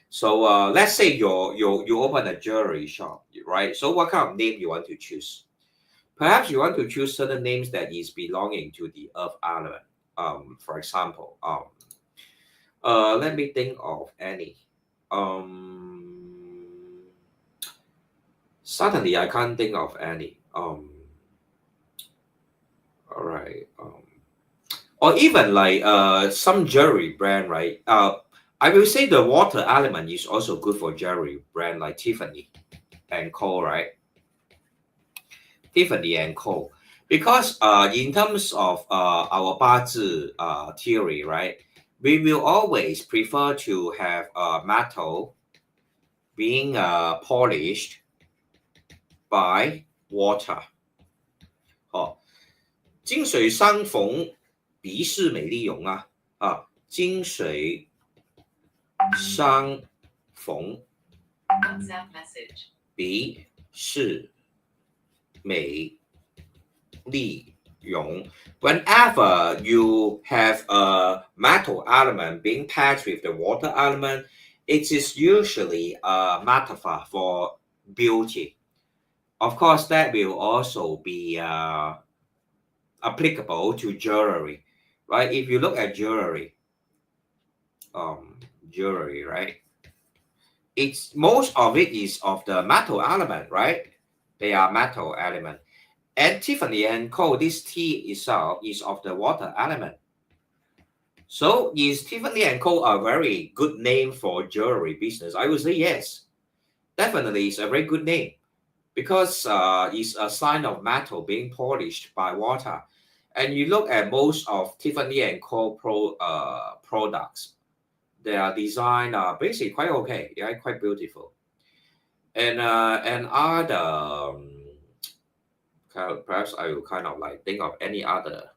[SPEAKER 1] So let's say you open a jewelry shop, right? So what kind of name you want to choose? Perhaps you want to choose certain names that is belonging to the earth element. For example, let me think of any. Um, Suddenly I can't think of any. All right. Or even like some jewelry brand, right? I will say the water element is also good for jewelry brand like Tiffany and Co, right? Tiffany and Co. Because in terms of our BaZi theory, right, we will always prefer to have metal being polished by water. 哦，金水相逢，必是美丽容啊！啊，金水相逢，必是美丽容. Whenever you have a metal element being paired with the water element, it is usually a metaphor for beauty. Of course, that will also be applicable to jewelry, right? If you look at jewelry, right? It's most of it is of the metal element, right? They are metal element. And Tiffany and Co. This T itself is of the water element. So is Tiffany and Co. a very good name for jewelry business? I would say yes. Definitely, it's a very good name because it's a sign of metal being polished by water. And you look at most of Tiffany and Co. Products, their design are basically quite okay. They are quite beautiful. And other perhaps I will kind of like think of any other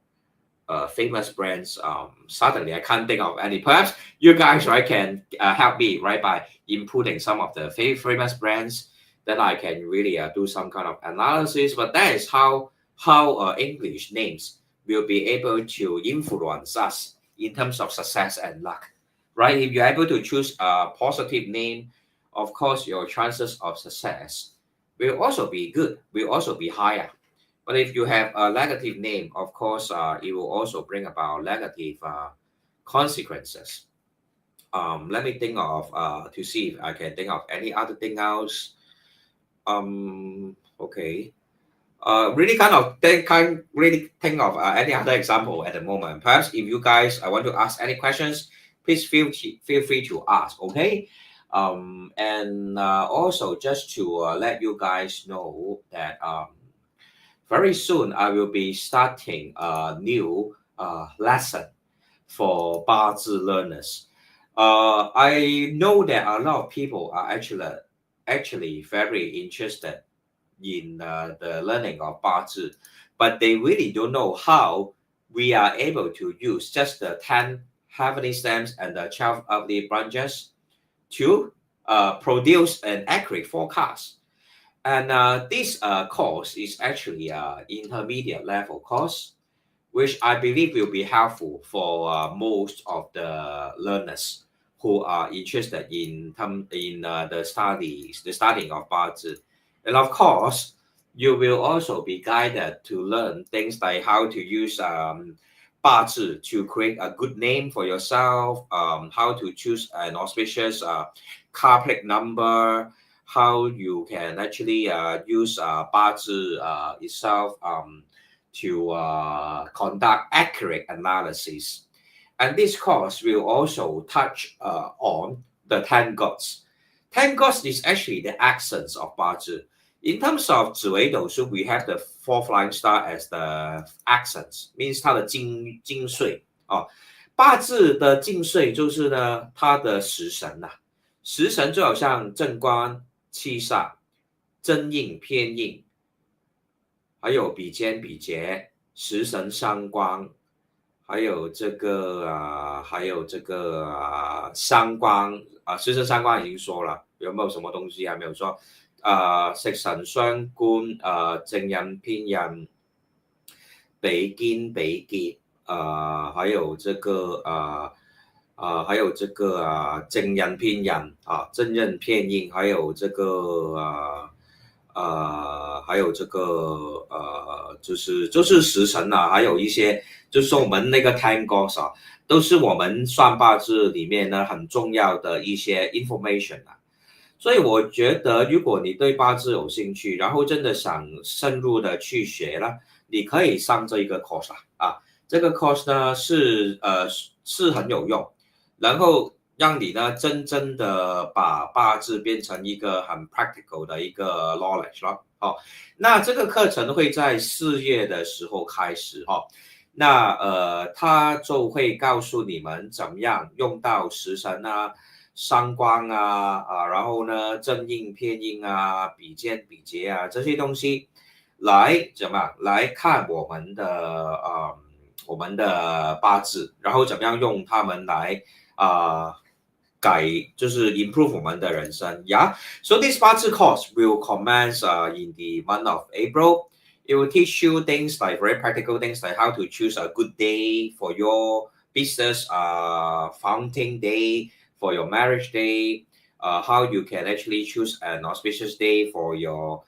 [SPEAKER 1] famous brands. Suddenly I can't think of any. Perhaps you guys right can help me right by inputting some of the famous brands. Then I can really do some kind of analysis. But that is how English names will be able to influence us in terms of success and luck. Right? If you're able to choose a positive name, of course your chances of success will also be good. Will also be higher. But if you have a negative name, of course, it will also bring about negative consequences. Let me think of to see if I can think of any other thing else. Okay. Really can't really think of any other example at the moment. Perhaps if you guys want to ask any questions, please feel free to ask. Okay. And also just to let you guys know that very soon, I will be starting a new lesson for BaZi learners. I know that a lot of people are actually very interested in the learning of BaZi, but they really don't know how we are able to use just the 10 heavenly stems and the 12 earthly branches to produce an accurate forecast. And this course is actually an intermediate level course, which I believe will be helpful for most of the learners who are interested in the studying of BaZi. And of course, You will also be guided to learn things like how to use BaZi to create a good name for yourself, how to choose an auspicious car plate number, how you can actually use BaZi itself to conduct accurate analysis. And this course will also touch on the 10 gods. 10 gods is actually the essence of BaZi. In terms of Zi Wei Dou Shu, we have the four flying star as the accents, means 它的精髓哦。八字的精髓就是呢，它的食神呐、食神就好像正官、七煞、真印、偏印，还有比肩、比劫、食神伤官，还有这个伤官食神伤官已经说了，有没有什么东西还没有说？食神傷官，正印偏印，比肩比劫，正印偏印正印偏印，就是食神还有一些就是说我们那个 ten gods 都是我们算八字里面呢很重要的一些 information 所以我觉得，如果你对八字有兴趣，然后真的想深入的去学了，你可以上这一个 course 这个 course 呢是很有用，然后让你呢真正的把八字变成一个很 practical 的一个 knowledge 咯。那这个课程会在4月的时候开始那他就会告诉你们怎么样用到食神伤官然后呢正印偏印比肩比劫这些东西来怎么来看我们的八字，然后怎么样用它们来就是 improve 我们的人生。So this 八字 course will commence in the month of April. It will teach you things like very practical things like how to choose a good day for your business founding day, for your marriage day, how you can actually choose an auspicious day for your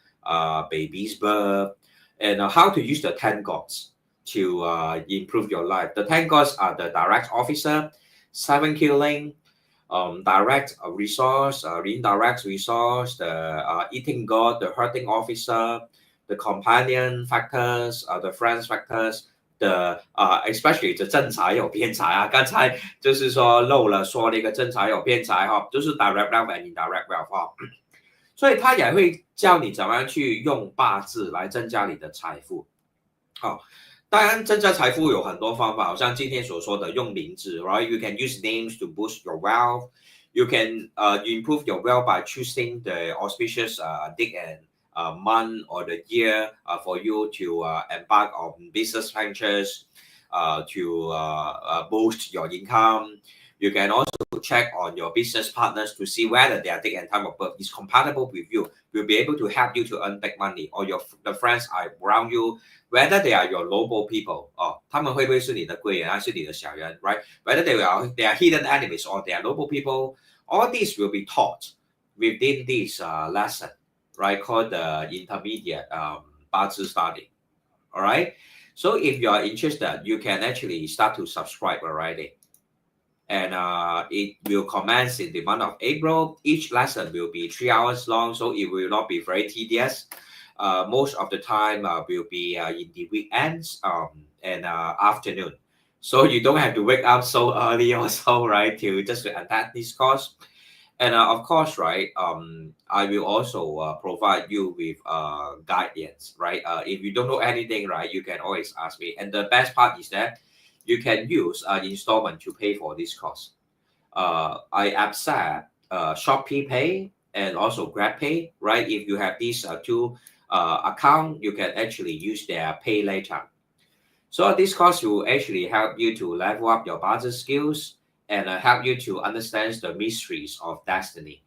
[SPEAKER 1] baby's birth, and how to use the 10 gods to improve your life. The 10 gods are the direct officer, seven killing, direct resource, indirect resource, the eating god, the hurting officer, the companion factors, the friends factors, especially 这正财有偏财刚才就是说漏了说那个正财有偏财就是 direct wealth and indirect wealth 所以他也会教你怎么样去用八字来增加你的财富当然增加财富有很多方法，好像今天所说的用名字 right? You can use names to boost your wealth. You can improve your wealth by choosing the auspicious date and month or the year for you to embark on business ventures to boost your income. You can also check on your business partners to see whether their date and time of birth is compatible with you. Will be able to help you to earn big money, or the friends are around you, whether they are your noble people 他们会不会是你的贵人还是你的小人 right? Whether they are hidden enemies or they are noble people, all these will be taught within this lesson, right? Called the intermediate BaZi study. All right. So if you are interested, you can actually start to subscribe already. And it will commence in the month of April. Each lesson will be 3 hours long, so it will not be very tedious. Most of the time will be in the weekends and afternoon. So you don't have to wake up so early also, right, to just attend this course. And of course, right, I will also provide you with guidance, right? If you don't know anything, right, you can always ask me. And the best part is that you can use installment to pay for this course. I accept Shopee Pay and also Grab Pay, right? If you have these two account, you can actually use their pay later. So this course will actually help you to level up your BaZi skills and help you to understand the mysteries of destiny.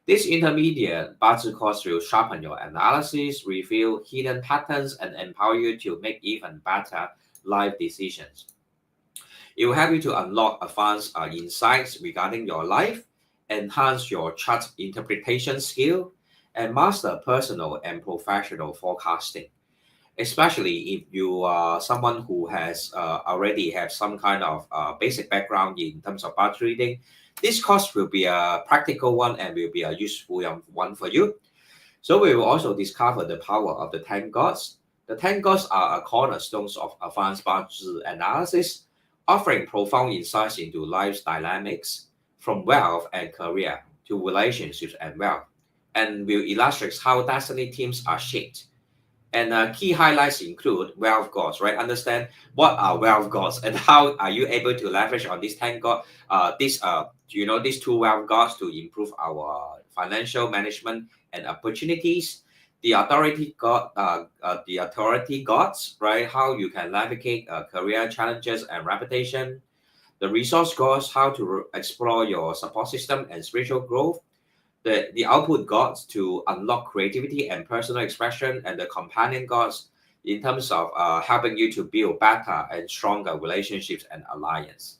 [SPEAKER 1] This intermediate BaZi course will sharpen your analysis, reveal hidden patterns, and empower you to make even better life decisions. It will help you to unlock advanced insights regarding your life, enhance your chart interpretation skill, and master personal and professional forecasting. Especially if you are someone who has already have some kind of basic background in terms of chart reading, this course will be a practical one and will be a useful one for you. So we will also discover the power of the 10 gods. The 10 gods are a cornerstones of advanced BaZi analysis, offering profound insights into life's dynamics, from wealth and career to relationships and wealth, and will illustrate how destiny teams are shaped. And key highlights include wealth goals, right? Understand what are wealth goals and how are you able to leverage on these 10 goals, these two wealth goals to improve our financial management and opportunities. The authority gods, right? How you can navigate career challenges and reputation. The resource goals, how to explore your support system and spiritual growth. The output gods to unlock creativity and personal expression, and the companion gods in terms of helping you to build better and stronger relationships and alliance.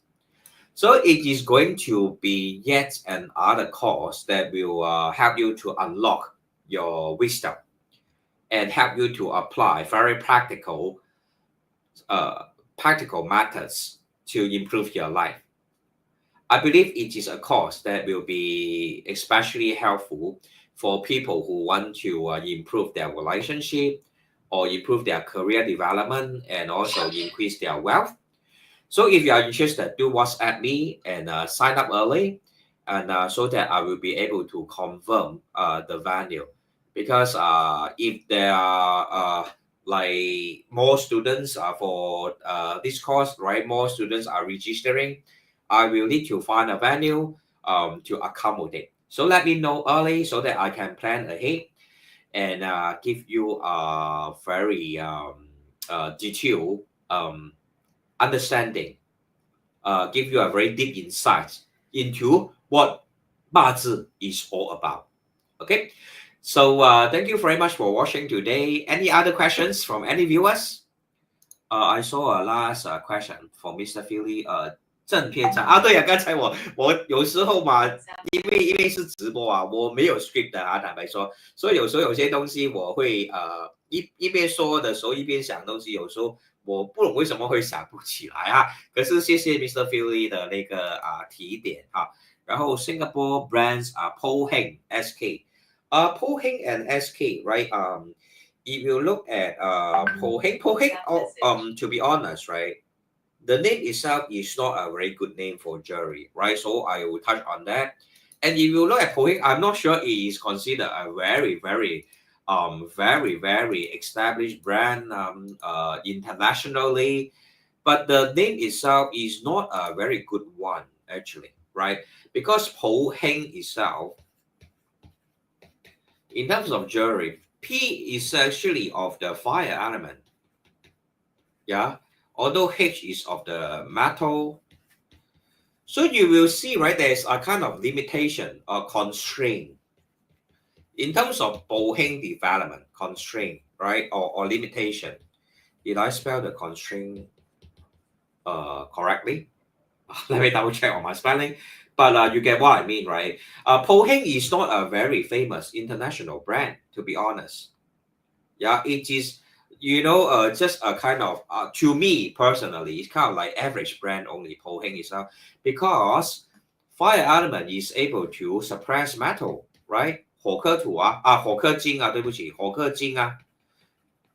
[SPEAKER 1] So it is going to be yet another course that will help you to unlock your wisdom and help you to apply very practical methods to improve your life. I believe it is a course that will be especially helpful for people who want to improve their relationship or improve their career development and also increase their wealth. So if you are interested, do WhatsApp me and sign up early, and so that I will be able to confirm the venue. Because if there are like more students for this course, right? More students are registering. I will need to find a venue to accommodate. So let me know early so that I can plan ahead and give you a very detailed understanding, give you a very deep insight into what BaZi is all about. Okay, so thank you very much for watching today. Any other questions from any viewers? I saw a last question from Mr. Philly. 正片上对啊，刚才我有时候嘛，因为是直播啊，我没有 script 的啊，坦白说，所以有时候有些东西我会一边说的时候一边想东西，有时候我不懂为什么会想不起来啊。可是谢谢 Mr. Philly 的那个提点啊。然后 Singapore brands Po Heng SK, Po Heng and SK, right? If you look at Po Heng, to be honest, right? The name itself is not a very good name for jewelry, right? So I will touch on that. And if you look at Po Heng, I'm not sure it is considered a very, very established brand internationally. But the name itself is not a very good one, actually, right? Because Po Heng itself, in terms of jewelry, P is actually of the fire element. Yeah. Although H is of the metal. So you will see, right, there's a kind of limitation or constraint in terms of Po Heng development, constraint, right, or limitation. Did I spell the constraint correctly? Let me double check on my spelling. But you get what I mean, right? Po Heng is not a very famous international brand, to be honest. Yeah, it is, just a kind of, to me personally, it's kind of like average brand only, Po Heng itself, because fire element is able to suppress metal, right? 火克土火克金对不起，火克金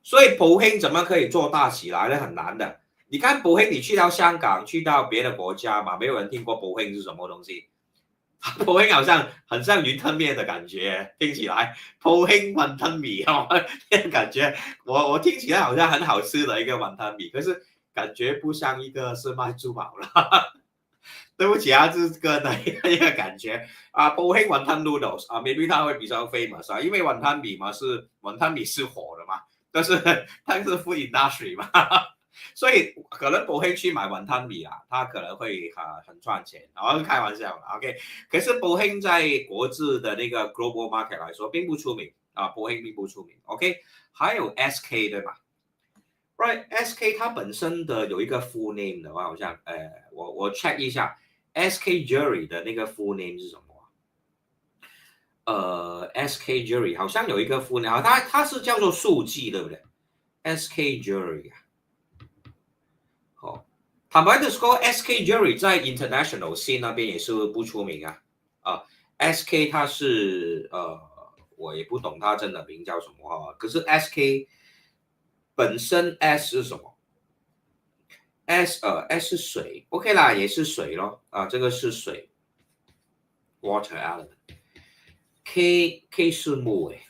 [SPEAKER 1] 所以Po Heng怎么可以做大起来呢？很难的。你看Po Heng，你去到香港，去到别的国家嘛，没有人听过Po Heng是什么东西。Po Heng 好像很像云吞面的感觉，听起来 Po Heng 雲吞米感觉我听起来好像很好吃的一个雲吞米，可是感觉不像一个是卖珠宝了。对不起这个的一个感觉Po Heng 雲吞 noodles maybe 它会比较 famous 因为雲吞米嘛雲吞米是火的嘛，但是它是 food industry 嘛。所以可能Po Heng去买雲吞米他可能會很賺錢，開玩笑OK。可是Po Heng在國際的那個 global market 來說並不出名Po Heng並不出名 OK。還有 SK 對嗎 ？Right, SK 它本身的有一個 full name 的話，好像我 check 一下 SK Jewelry 的那個 full name 是什麼 SK Jury 好像有一个副鸟，它是叫做数据，对不对？SK Jury 啊，哦，坦白的说，SK Jury 在 international scene 那边也是不出名啊。SK 它是我也不懂它真的名叫什么啊。可是 SK 本身 S 是什么？S 是水，OK 啦，也是水咯啊，这个是水 ，water element。K 是木诶，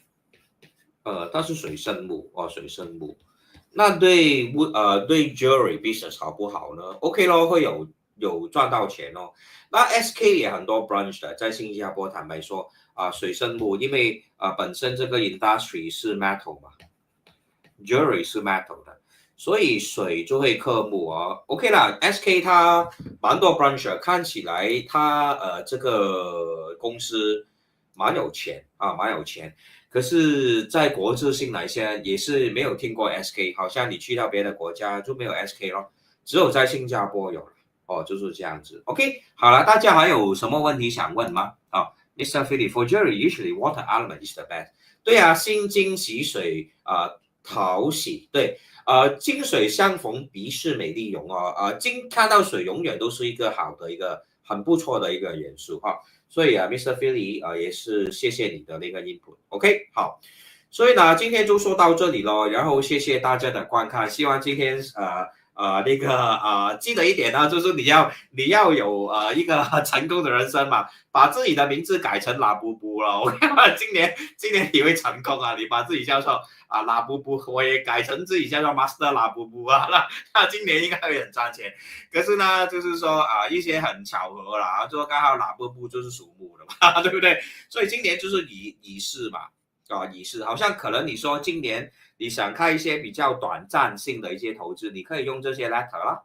[SPEAKER 1] 它是水生木哦，水生木。那对 jewelry business 好不好呢？OK 咯，会有赚到钱哦。那 SK 也很多 branch 的，在新加坡坦白说水生木，因为本身这个 industry 是 metal 嘛，jewelry 是 metal 的，所以水就会克木哦。OK 啦，SK 它蛮多 branch 的，看起来它这个公司蛮有钱啊，蛮有钱。可是，在国际性来说，也是没有听过 SK， 好像你去到别的国家就没有 SK 咯，只有在新加坡有了哦，就是这样子。OK， 好了，大家还有什么问题想问吗？Mr. Philip, for jewelry, usually water element is the best。对啊，心金喜水讨喜，对，金水相逢必是美丽容哦，金看到水永远都是一个好的一个很不错的一个元素哈。所以Mr. Philly 也是谢谢你的那个 input，OK， 好，所以呢，今天就说到这里咯，然后谢谢大家的观看，希望今天记得一点呢，就是你要有一个成功的人生嘛，把自己的名字改成拉布布了，OK， 今年你会成功啊，你把自己叫做拉布布，我也改成自己叫做 Master 拉布布啊，那今年应该会很赚钱。可是呢，就是说一些很巧合啦，就刚好拉布布就是属木的嘛，对不对？所以今年就是仪式嘛，仪式，好像可能你说今年你想看一些比较短暂性的一些投资，你可以用这些 letter 啦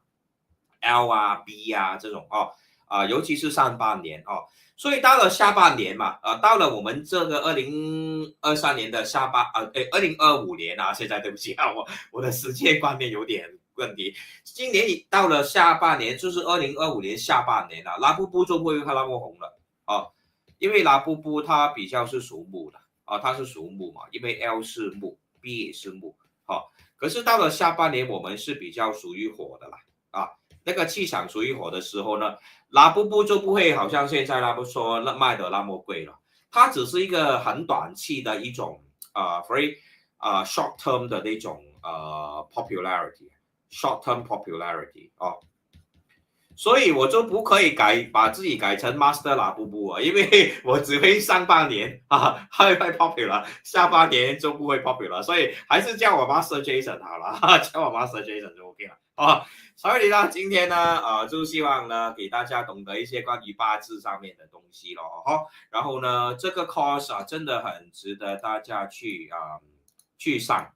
[SPEAKER 1] ，L 啊 B 啊这种尤其是上半年哦。所以到了下半年嘛，到了我们这个2023年的2025年啊，现在对不起啊，我的时间观念有点问题。今年到了下半年，就是2025年下半年了，拉布布就不会看那么红了因为拉布布它比较是属木的它是属木嘛，因为 L 是木 ，B 也是木可是到了下半年，我们是比较属于火的啦那个气场属于火的时候呢，拉布布就不会好像现在拉布说卖的那么贵了，它只是一个很短期的一种very short term 的那种short term popularity 所以我就不可以把自己改成 Master 拉布布因为我只会上半年会 popular， 下半年就不会 popular， 所以还是叫我 Master Jason 好了，叫我 Master Jason 就 OK 了所以呢，今天呢就希望呢给大家懂得一些关于八字上面的东西咯然后呢，这个 course 真的很值得大家去上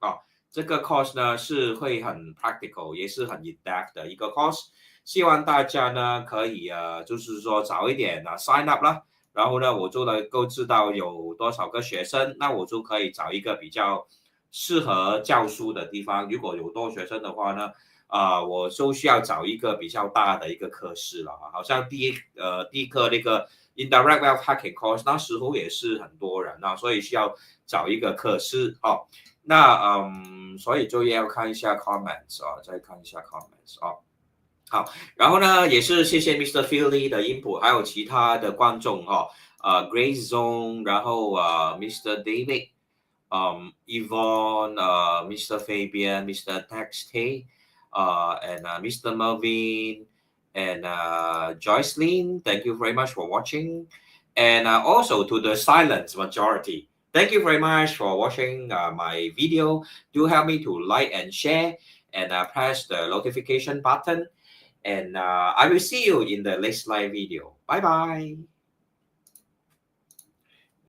[SPEAKER 1] 这个 course 呢是会很 practical， 也是很 in-depth 的一个 course。希望大家呢可以就是说早一点sign up 啦，然后呢我就能够知道有多少个学生，那我就可以找一个比较适合教书的地方。如果有多学生的话呢，我就需要找一个比较大的一个课室了好像第一课那个 indirect wealth hacking course 那时候也是很多人所以需要找一个课室那所以就要看一下 comments 再看一下 comments 好，然后呢，也是谢谢 Mr. Philly 的 input， 还有其他的观众Grace Zone， 然后Mr. David， Yvonne， Mr. Fabian， Mr. Texte， and Mr. Melvin and Joycelyn, thank you very much for watching, and also to the silent majority. Thank you very much for watching my video. Do help me to like and share and press the notification button. And I will see you in the next live video. Bye bye.